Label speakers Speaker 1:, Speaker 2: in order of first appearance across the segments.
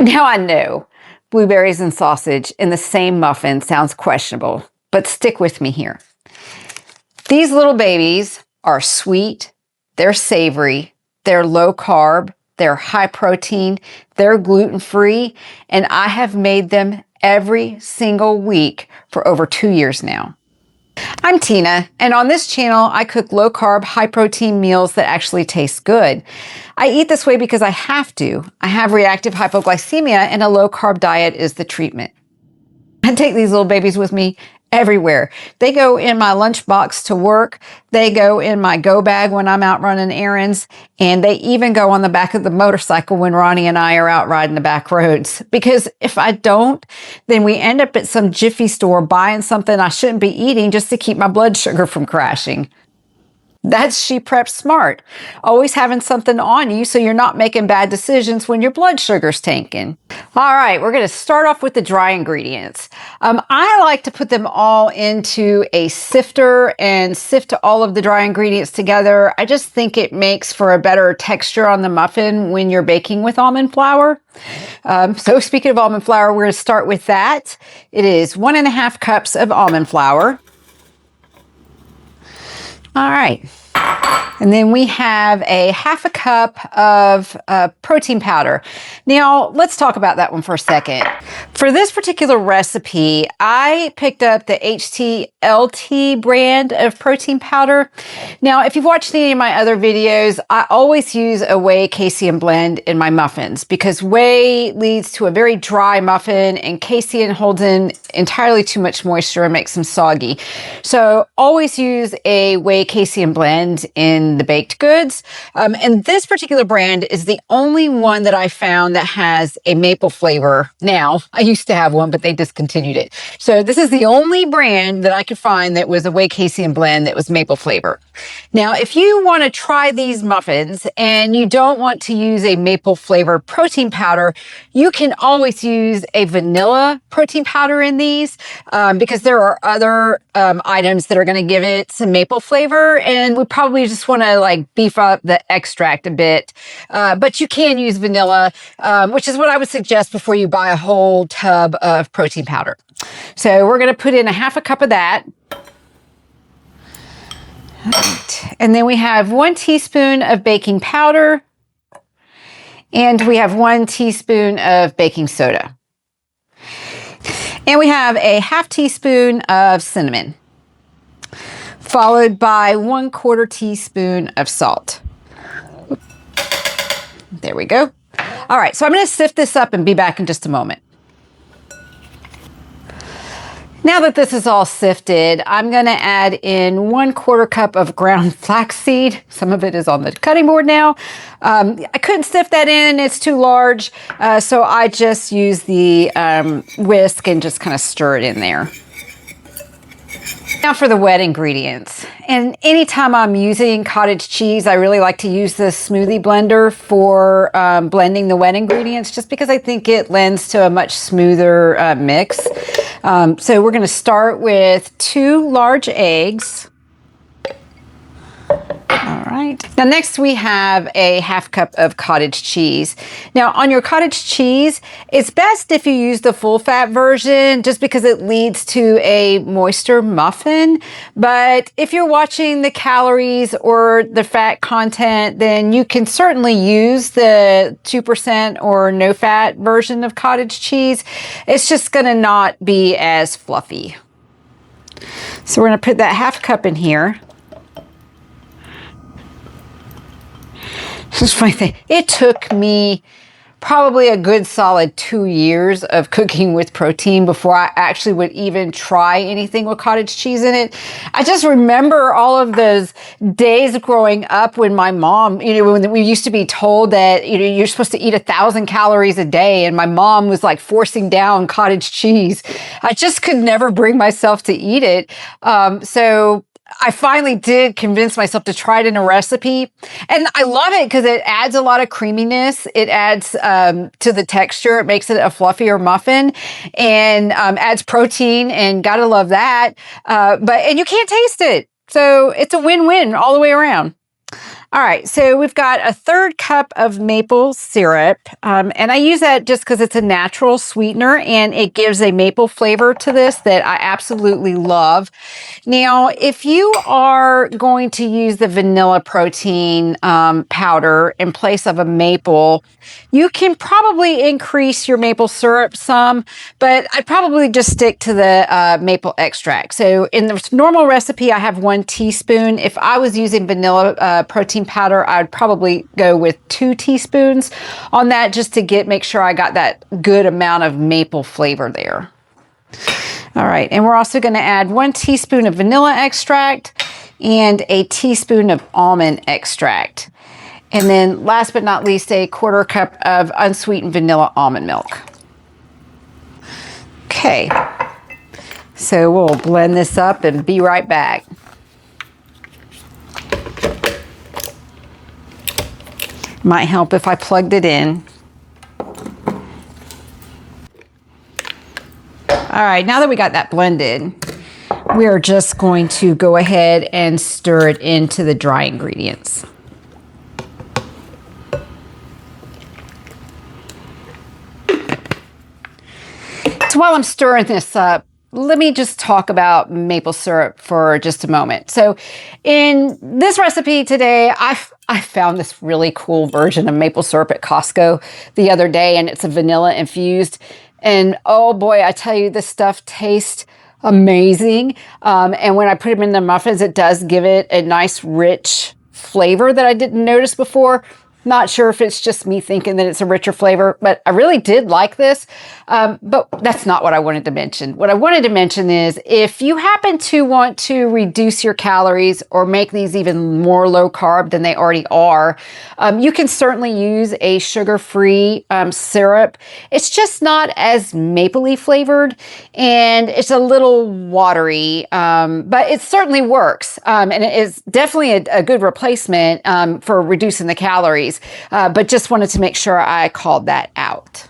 Speaker 1: Now I know blueberries and sausage in the same muffin sounds questionable, but stick with me here. These little babies are sweet, they're savory, they're low carb, they're high protein, they're gluten-free, and I have made them every single week for over 2 years now. I'm Tina, and on this channel, I cook low-carb, high-protein meals that actually taste good. I eat this way because I have to. I have reactive hypoglycemia, and a low-carb diet is the treatment. I take these little babies with me everywhere. They go in my lunchbox to work. They go in my go bag when I'm out running errands. And they even go on the back of the motorcycle when Ronnie and I are out riding the back roads. Because if I don't, then we end up at some Jiffy store buying something I shouldn't be eating just to keep my blood sugar from crashing. That's She Prep Smart. Always having something on you so you're not making bad decisions when your blood sugar's tanking. All right, we're going to start off with the dry ingredients. I like to put them all into a sifter and sift all of the dry ingredients together. I just think it makes for a better texture on the muffin when you're baking with almond flour. So speaking of almond flour, we're going to start with that. It is 1.5 cups of almond flour. All right. And then we have a 1/2 cup of protein powder. Now, let's talk about that one for a second. For this particular recipe, I picked up the HTLT brand of protein powder. Now, if you've watched any of my other videos, I always use a Whey casein blend in my muffins because Whey leads to a very dry muffin and casein holds in entirely too much moisture and makes them soggy. So always use a Whey casein blend in the baked goods. And this particular brand is the only one that I found that has a maple flavor now. I used to have one, but they discontinued it. So this is the only brand that I could find that was a Whey casein blend that was maple flavor. Now, if you want to try these muffins and you don't want to use a maple flavored protein powder, you can always use a vanilla protein powder in these because there are other items that are going to give it some maple flavor, and we probably just want to like beef up the extract a bit. But you can use vanilla, which is what I would suggest before you buy a whole tub of protein powder. So we're going to put in a 1/2 cup of that. Right. And then we have 1 teaspoon of baking powder, and we have 1 teaspoon of baking soda. And we have a 1/2 teaspoon of cinnamon, followed by 1/4 teaspoon of salt. There we go. All right, so I'm going to sift this up and be back in just a moment. Now that this is all sifted, I'm going to add in 1/4 cup of ground flaxseed. Some of it is on the cutting board now. I couldn't sift that in, it's too large, so I just use the whisk and just kind of stir it in there. Now for the wet ingredients. And anytime I'm using cottage cheese, I really like to use this smoothie blender for blending the wet ingredients, just because I think it lends to a much smoother mix. So we're going to start with 2 large eggs. All right. Now next we have a 1/2 cup of cottage cheese. Now on your cottage cheese, it's best if you use the full fat version just because it leads to a moister muffin. But if you're watching the calories or the fat content, then you can certainly use the 2% or no fat version of cottage cheese. It's just going to not be as fluffy. So we're going to put that 1/2 cup in here. This is funny thing. It took me probably a good solid 2 years of cooking with protein before I actually would even try anything with cottage cheese in it. I just remember all of those days growing up when my mom, when we used to be told that, you're supposed to eat 1,000 calories a day, and my mom was like forcing down cottage cheese. I just could never bring myself to eat it. So I finally did convince myself to try it in a recipe, and I love it because it adds a lot of creaminess. It adds to the texture. It makes it a fluffier muffin, and adds protein, and gotta love that. And you can't taste it, so it's a win-win all the way around. All right, so we've got a 1/3 cup of maple syrup, and I use that just because it's a natural sweetener and it gives a maple flavor to this that I absolutely love. Now, if you are going to use the vanilla protein powder in place of a maple, you can probably increase your maple syrup some, but I'd probably just stick to the maple extract. So in the normal recipe, I have 1 teaspoon. If I was using vanilla protein powder, I'd probably go with 2 teaspoons on that just to make sure I got that good amount of maple flavor there. All right, and we're also going to add 1 teaspoon of vanilla extract and a teaspoon of almond extract. And then last but not least, a 1/4 cup of unsweetened vanilla almond milk. Okay, so we'll blend this up and be right back. Might help if I plugged it in. All right, now that we got that blended, we are just going to go ahead and stir it into the dry ingredients. So while I'm stirring this up, let me just talk about maple syrup for just a moment. So in this recipe today, I found this really cool version of maple syrup at Costco the other day, and it's a vanilla infused. And oh boy, I tell you, this stuff tastes amazing. And when I put them in the muffins, it does give it a nice, rich flavor that I didn't notice before. Not sure if it's just me thinking that it's a richer flavor, but I really did like this. But that's not what I wanted to mention. What I wanted to mention is if you happen to want to reduce your calories or make these even more low carb than they already are, you can certainly use a sugar-free syrup. It's just not as mapley flavored and it's a little watery, but it certainly works. And it is definitely a good replacement for reducing the calories. But just wanted to make sure I called that out.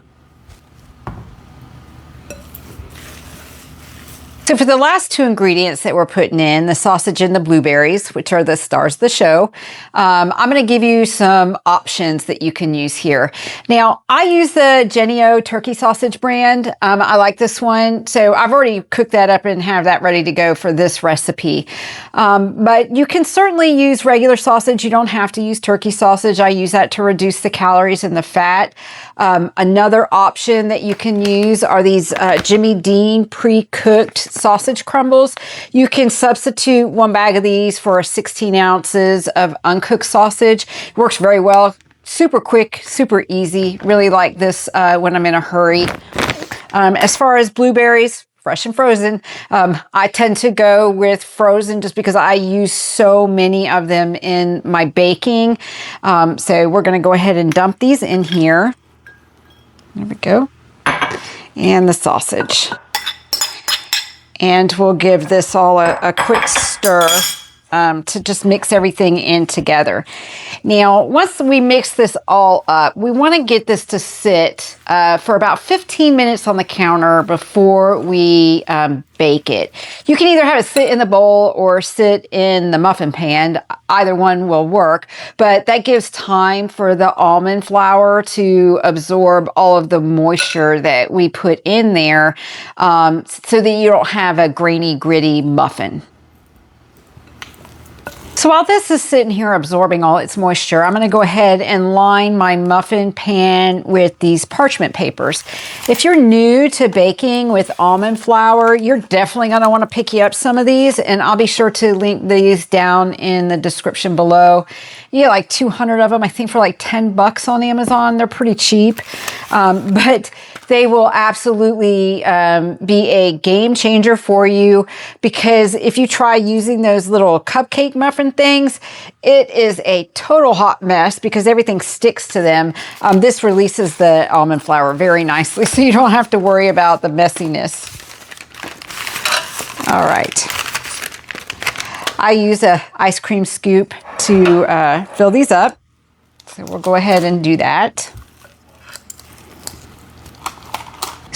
Speaker 1: So for the last 2 ingredients that we're putting in, the sausage and the blueberries, which are the stars of the show, I'm going to give you some options that you can use here. Now, I use the Jennie-O turkey sausage brand. I like this one. So I've already cooked that up and have that ready to go for this recipe. But you can certainly use regular sausage. You don't have to use turkey sausage. I use that to reduce the calories and the fat. Another option that you can use are these Jimmy Dean pre-cooked sausage crumbles. You can substitute 1 bag of these for 16 ounces of uncooked sausage. It works very well. Super quick, super easy. Really like this when I'm in a hurry. As far as blueberries, fresh and frozen, I tend to go with frozen just because I use so many of them in my baking. So we're going to go ahead and dump these in here. There we go. And the sausage. And we'll give this all a quick stir to just mix everything in together. Now, once we mix this all up, we want to get this to sit for about 15 minutes on the counter before we bake it. You can either have it sit in the bowl or sit in the muffin pan. Either one will work, but that gives time for the almond flour to absorb all of the moisture that we put in there, so that you don't have a grainy, gritty muffin. So while this is sitting here absorbing all its moisture, I'm going to go ahead and line my muffin pan with these parchment papers. If you're new to baking with almond flour, you're definitely going to want to pick you up some of these, and I'll be sure to link these down in the description below. You get like 200 of them, I think, for like $10 on Amazon. They're pretty cheap, but they will absolutely be a game changer for you, because if you try using those little cupcake muffin things, it is a total hot mess because everything sticks to them. This releases the almond flour very nicely, so you don't have to worry about the messiness. All right. I use an ice cream scoop to fill these up, so we'll go ahead and do that.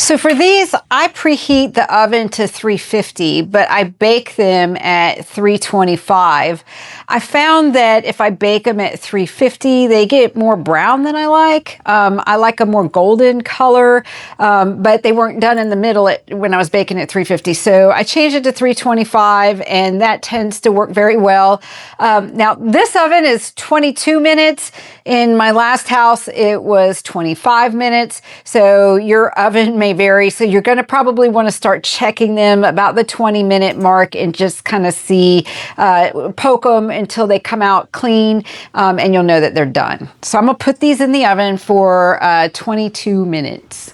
Speaker 1: So for these, I preheat the oven to 350, but I bake them at 325. I found that if I bake them at 350, they get more brown than I like. I like a more golden color, but they weren't done in the middle when I was baking at 350. So I changed it to 325, and that tends to work very well. Now, this oven is 22 minutes. In my last house, it was 25 minutes. So your oven may vary. So you're going to probably want to start checking them about the 20-minute mark and just kind of see, poke them until they come out clean, and you'll know that they're done. So I'm going to put these in the oven for 22 minutes.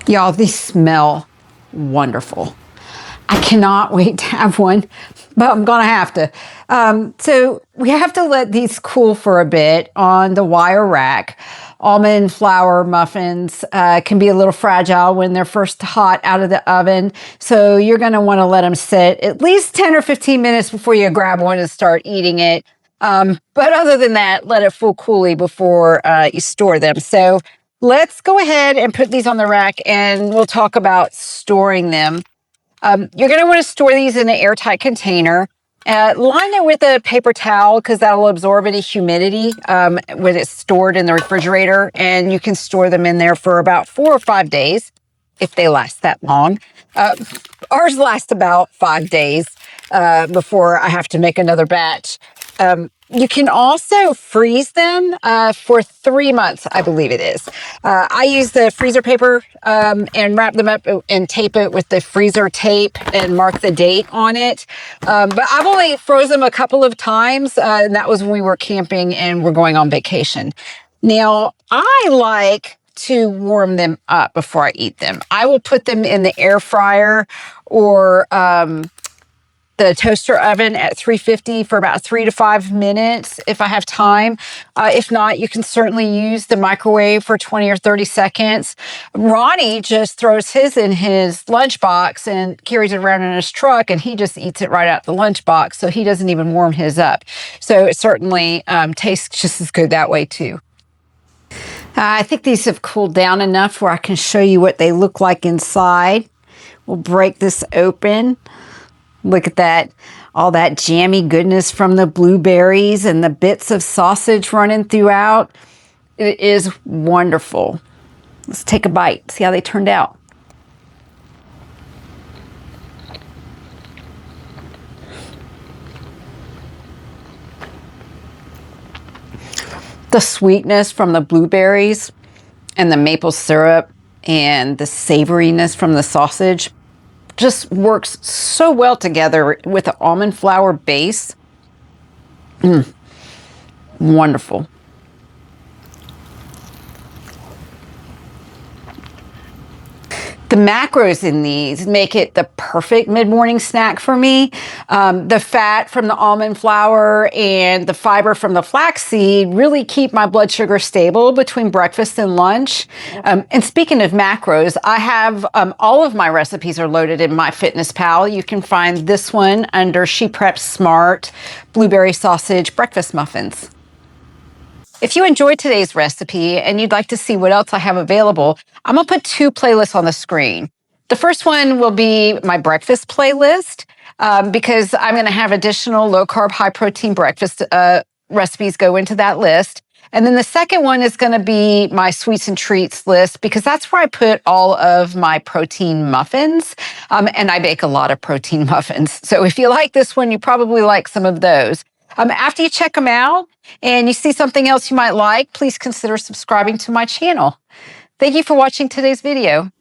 Speaker 1: Y'all, these smell wonderful. I cannot wait to have one, but I'm gonna have to. So we have to let these cool for a bit on the wire rack. Almond flour muffins can be a little fragile when they're first hot out of the oven. So you're gonna wanna let them sit at least 10 or 15 minutes before you grab one and start eating it. But other than that, let it full coolie before you store them. So let's go ahead and put these on the rack, and we'll talk about storing them. You're going to want to store these in an airtight container. Line it with a paper towel because that will absorb any humidity when it's stored in the refrigerator, and you can store them in there for about 4 or 5 days if they last that long. Ours last about 5 days before I have to make another batch. You can also freeze them for 3 months, I believe it is. I use the freezer paper and wrap them up and tape it with the freezer tape and mark the date on it. But I've only froze them a couple of times, and that was when we were camping and we're going on vacation. Now, I like to warm them up before I eat them. I will put them in the air fryer or the toaster oven at 350 for about 3 to 5 minutes if I have time. If not, you can certainly use the microwave for 20 or 30 seconds. Ronnie just throws his in his lunchbox and carries it around in his truck, and he just eats it right out the lunchbox, so he doesn't even warm his up. So it certainly tastes just as good that way too. I think these have cooled down enough where I can show you what they look like inside. We'll break this open. Look at that, all that jammy goodness from the blueberries and the bits of sausage running throughout. It is wonderful. Let's take a bite, see how they turned out. The sweetness from the blueberries and the maple syrup and the savoriness from the sausage just works so well together with the almond flour base. Wonderful. The macros in these make it the perfect mid-morning snack for me. The fat from the almond flour and the fiber from the flaxseed really keep my blood sugar stable between breakfast and lunch. And speaking of macros, I have all of my recipes are loaded in MyFitnessPal. You can find this one under She Preps Smart Blueberry Sausage Breakfast Muffins. If you enjoyed today's recipe and you'd like to see what else I have available, I'm going to put 2 playlists on the screen. The first one will be my breakfast playlist because I'm going to have additional low-carb, high-protein breakfast recipes go into that list. And then the second one is going to be my sweets and treats list because that's where I put all of my protein muffins. And I bake a lot of protein muffins. So if you like this one, you probably like some of those. After you check them out and you see something else you might like, please consider subscribing to my channel. Thank you for watching today's video.